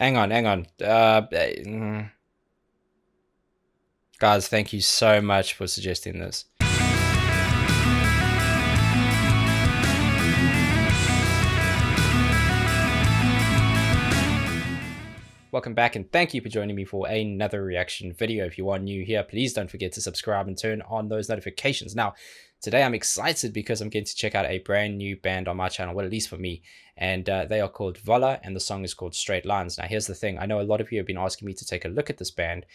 Hang on. Guys, thank you so much for suggesting this. Welcome back, and thank you for joining me for another reaction video. If you are new here, please don't forget to subscribe and turn on those notifications. Now, today I'm excited because I'm getting to check out a brand new band on my channel, well, at least for me, and they are called Vola, and the song is called Straight Lines. Now, here's the thing. I know a lot of you have been asking me to take a look at this band,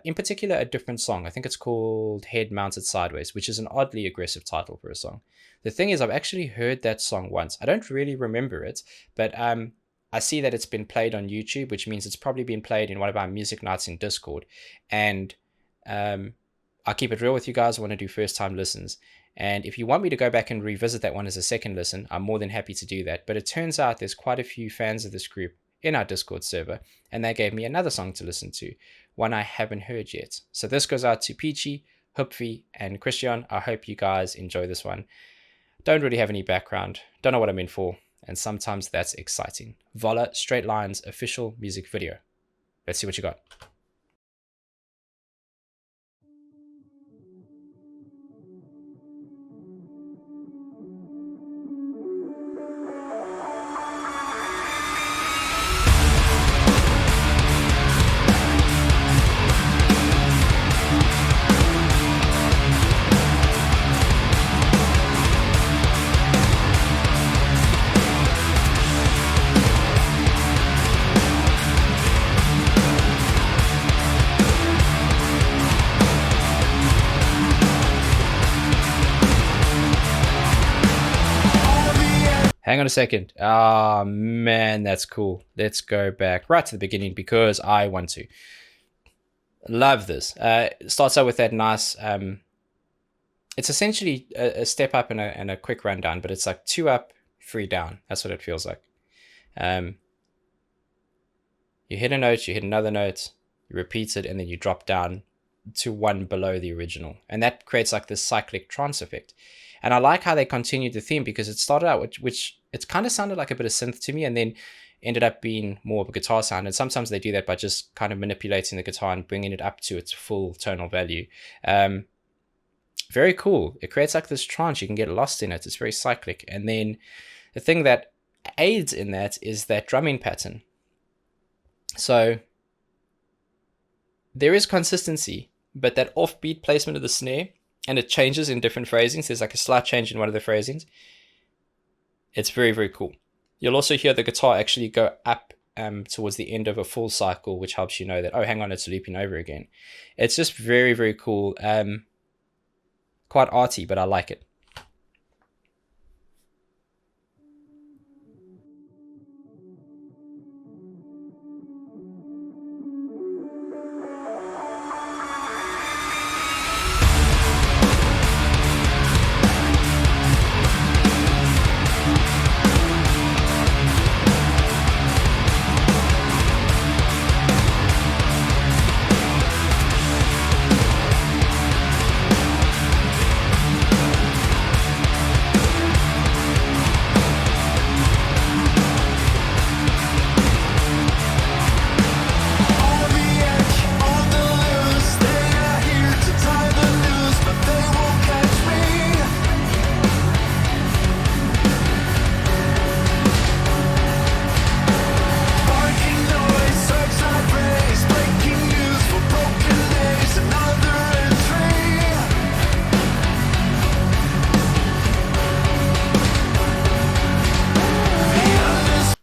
in particular a different song. I think it's called Head Mounted Sideways, which is an oddly aggressive title for a song. The thing is, I've actually heard that song once. I don't really remember it, but I see that it's been played on YouTube, which means it's probably been played in one of our music nights in Discord. And I'll keep it real with you guys. I want to do first time listens. And if you want me to go back and revisit that one as a second listen, I'm more than happy to do that. But it turns out there's quite a few fans of this group in our Discord server, and they gave me another song to listen to, one I haven't heard yet. So this goes out to Peachy, Hupfi, and Christian. I hope you guys enjoy this one. Don't really have any background, don't know what I'm in for, and sometimes that's exciting. Vola Straight Lines official music video. Let's see what you got. Hang on a second. Oh man, that's cool. Let's go back right to the beginning because I want to. Love this. It starts out with that nice. It's essentially a step up and a quick rundown, but it's like 2 up, 3 down. That's what it feels like. You hit a note, you hit another note, you repeat it, and then you drop down to 1 below the original, and that creates like this cyclic trance effect. And I like how they continued the theme because it started out which it kind of sounded like a bit of synth to me, and then ended up being more of a guitar sound. And sometimes they do that by just kind of manipulating the guitar and bringing it up to its full tonal value. Very cool. It creates like this trance. You can get lost in it. It's very cyclic. And then the thing that aids in that is that drumming pattern. So there is consistency, but that offbeat placement of the snare, and it changes in different phrasings. There's like a slight change in one of the phrasings. It's very, very cool. You'll also hear the guitar actually go up towards the end of a full cycle, which helps you know that, oh, hang on, it's looping over again. It's just very, very cool. Quite arty, but I like it.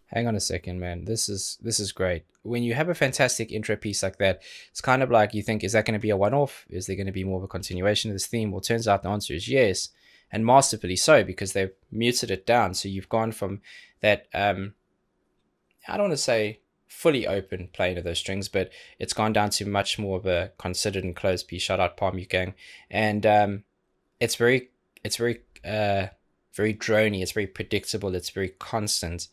Hang on a second, man. This is great. When you have a fantastic intro piece like that, it's kind of like you think, is that going to be a one-off? Is there going to be more of a continuation of this theme? Well, it turns out the answer is yes, and masterfully so, because they've muted it down. So you've gone from that, I don't want to say fully open playing of those strings, but it's gone down to much more of a considered and closed piece. Shout out Palm Gang. And it's very very drony. It's very predictable. It's very constant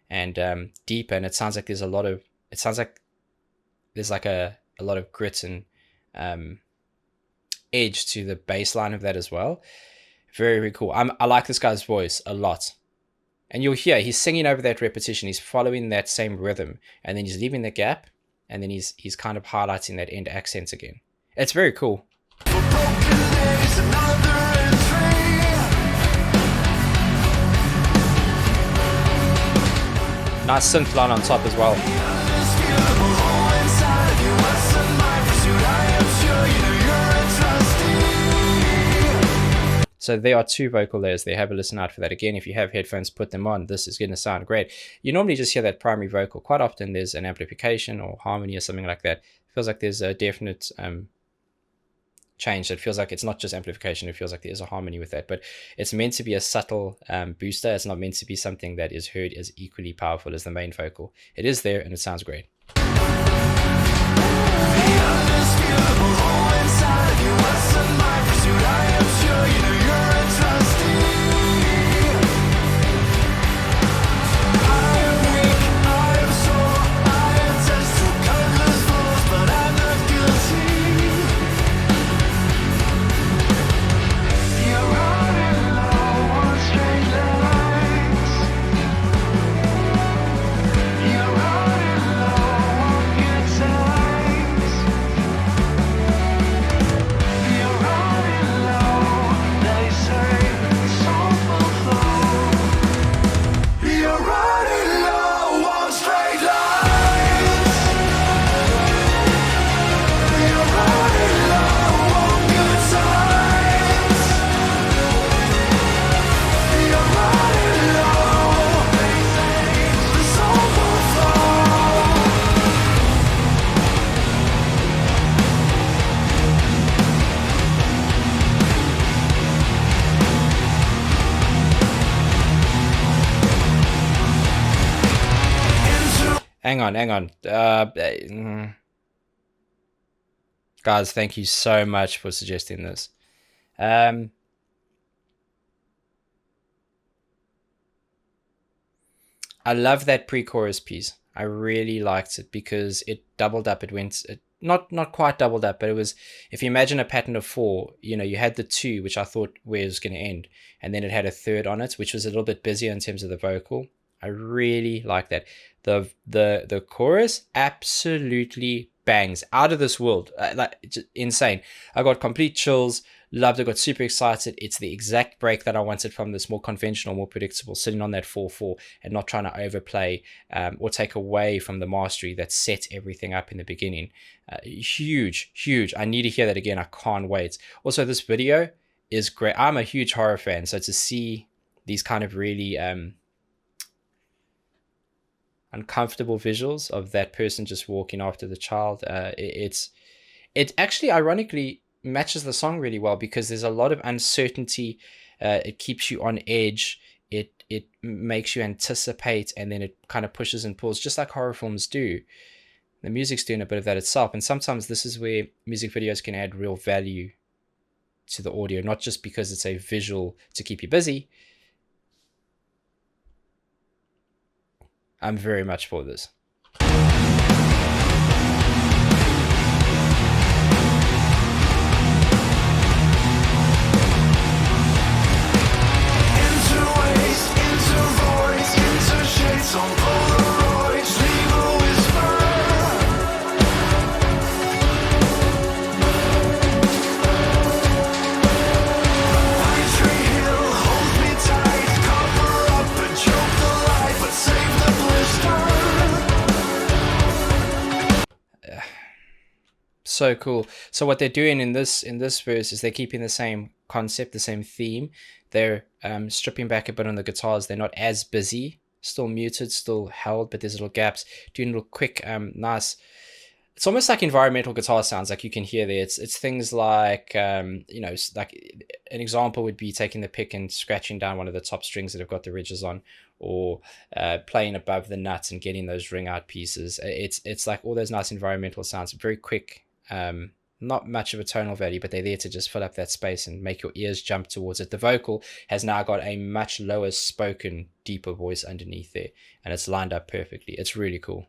and deep, and it sounds like there's a lot of a lot of grit and edge to the bass line of that as well. Very, very cool. I like this guy's voice a lot, And you'll hear he's singing over that repetition. He's following that same rhythm, and then he's leaving the gap, and then he's kind of highlighting that end accent again. It's very cool. Nice synth line on top as well. So there are 2 vocal layers there. Have a listen out for that. Again, if you have headphones, put them on. This is going to sound great. You normally just hear that primary vocal. Quite often there's an amplification or harmony or something like that. It feels like there's a definite change. It feels like it's not just amplification. It feels like there's a harmony with that. But it's meant to be a subtle booster. It's not meant to be something that is heard as equally powerful as the main vocal. It is there and it sounds great. Hang on. Guys, thank you so much for suggesting this. I love that pre-chorus piece. I really liked it because it doubled up. It went not quite doubled up, but it was, if you imagine a pattern of 4, you know, you had the 2, which I thought where it was going to end, and then it had a third on it, which was a little bit busier in terms of the vocal. I really like that. The chorus absolutely bangs, out of this world, like just insane. I got complete chills, loved it, got super excited. It's the exact break that I wanted from this more conventional, more predictable, sitting on that 4/4 and not trying to overplay or take away from the mastery that set everything up in the beginning. Huge. I need to hear that again. I can't wait. Also, this video is great. I'm a huge horror fan, so to see these kind of really uncomfortable visuals of that person just walking after the child, it actually ironically matches the song really well because there's a lot of uncertainty. It keeps you on edge. It makes you anticipate, and then it kind of pushes and pulls, just like horror films do. The music's doing a bit of that itself, and sometimes this is where music videos can add real value to the audio, not just because it's a visual to keep you busy. I'm very much for this. So cool. So what they're doing in this verse is they're keeping the same concept, the same theme. They're stripping back a bit on the guitars. They're not as busy, still muted, still held, but there's little gaps, doing little quick nice, it's almost like environmental guitar sounds, like you can hear there. It's things like you know, like an example would be taking the pick and scratching down one of the top strings that have got the ridges on, or playing above the nuts and getting those ring out pieces. It's like all those nice environmental sounds, very quick. Not much of a tonal value, but they're there to just fill up that space and make your ears jump towards it. The vocal has now got a much lower spoken, deeper voice underneath there, and it's lined up perfectly. It's really cool.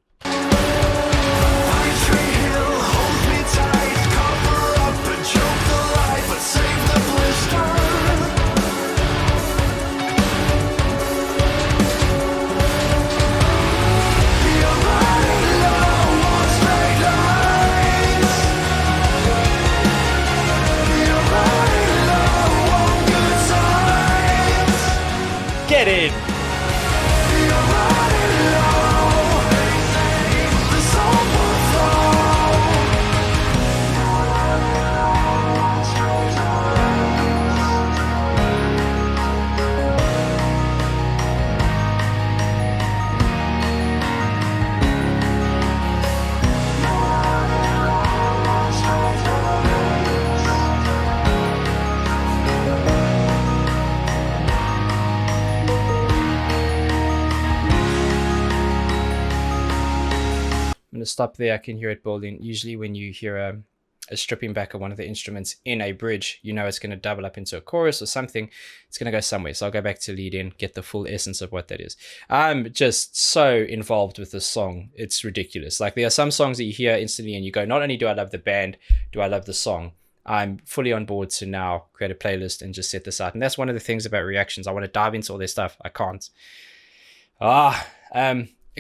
to stop there. I can hear it building. Usually when you hear a stripping back of one of the instruments in a bridge, you know it's going to double up into a chorus or something. It's going to go somewhere. So I'll go back to lead in, get the full essence of what that is. I'm just so involved with this song. It's ridiculous. Like, there are some songs that you hear instantly and you go, not only do I love the band, do I love the song. I'm fully on board to now create a playlist and just set this out. And that's one of the things about reactions. I want to dive into all this stuff. I can't.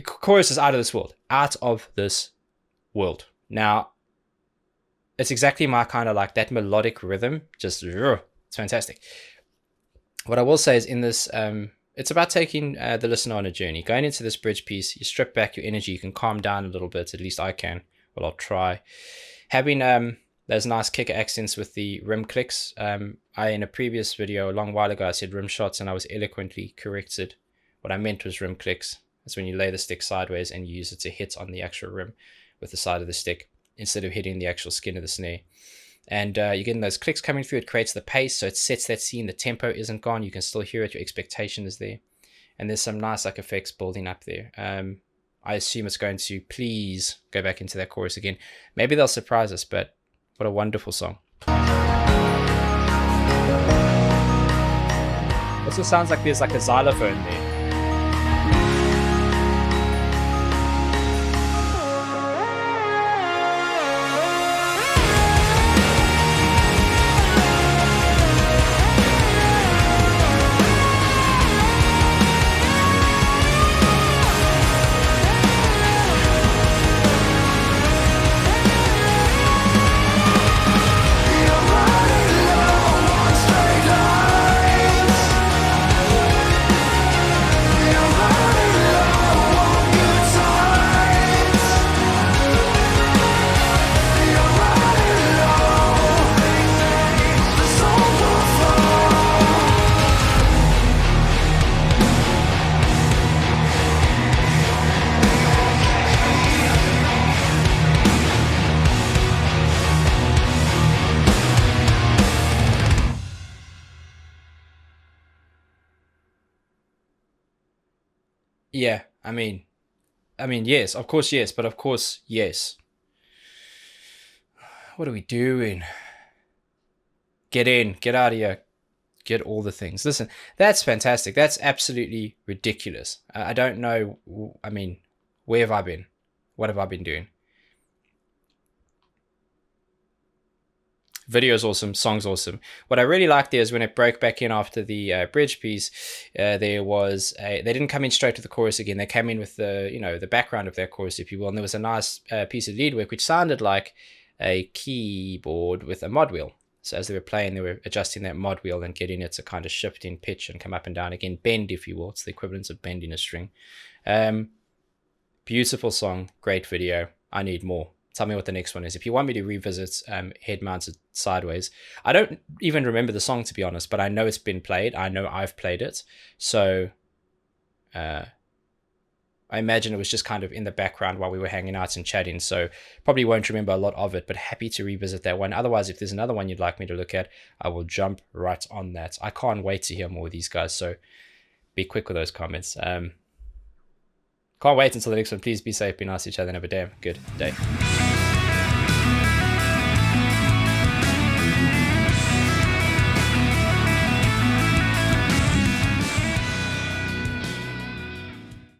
Chorus is out of this world. Out of this world. Now, it's exactly my kind of like that melodic rhythm. Just, it's fantastic. What I will say is in this, it's about taking the listener on a journey. Going into this bridge piece, you strip back your energy. You can calm down a little bit. At least I can. Well, I'll try. Having those nice kicker accents with the rim clicks. In a previous video, a long while ago, I said rim shots and I was eloquently corrected. What I meant was rim clicks. That's when you lay the stick sideways and you use it to hit on the actual rim with the side of the stick, instead of hitting the actual skin of the snare. And you're getting those clicks coming through. It creates the pace, so it sets that scene. The tempo isn't gone. You can still hear it. Your expectation is there. And there's some nice like effects building up there. I assume it's going to please go back into that chorus again. Maybe they'll surprise us, but what a wonderful song. Also sounds like there's like a xylophone there. Yeah, I mean, yes, of course, yes, but of course, yes. What are we doing? Get in, get out of here, get all the things. Listen, that's fantastic. That's absolutely ridiculous. I don't know. I mean, where have I been? What have I been doing? Video's awesome, song's awesome. What I really liked there is when it broke back in after the bridge piece, there was they didn't come in straight to the chorus again. They came in with the, the background of their chorus, if you will, and there was a nice piece of lead work which sounded like a keyboard with a mod wheel. So as they were playing, they were adjusting that mod wheel and getting it to kind of shift in pitch and come up and down again, bend, if you will. It's the equivalent of bending a string. Beautiful song, great video. I need more. Tell me what the next one is. If you want me to revisit Head Mounted Sideways, I don't even remember the song, to be honest, but I know it's been played. I know I've played it. So I imagine it was just kind of in the background while we were hanging out and chatting. So probably won't remember a lot of it, but happy to revisit that one. Otherwise, if there's another one you'd like me to look at, I will jump right on that. I can't wait to hear more of these guys. So be quick with those comments. Can't wait until the next one. Please be safe, be nice to each other, and have a damn good day.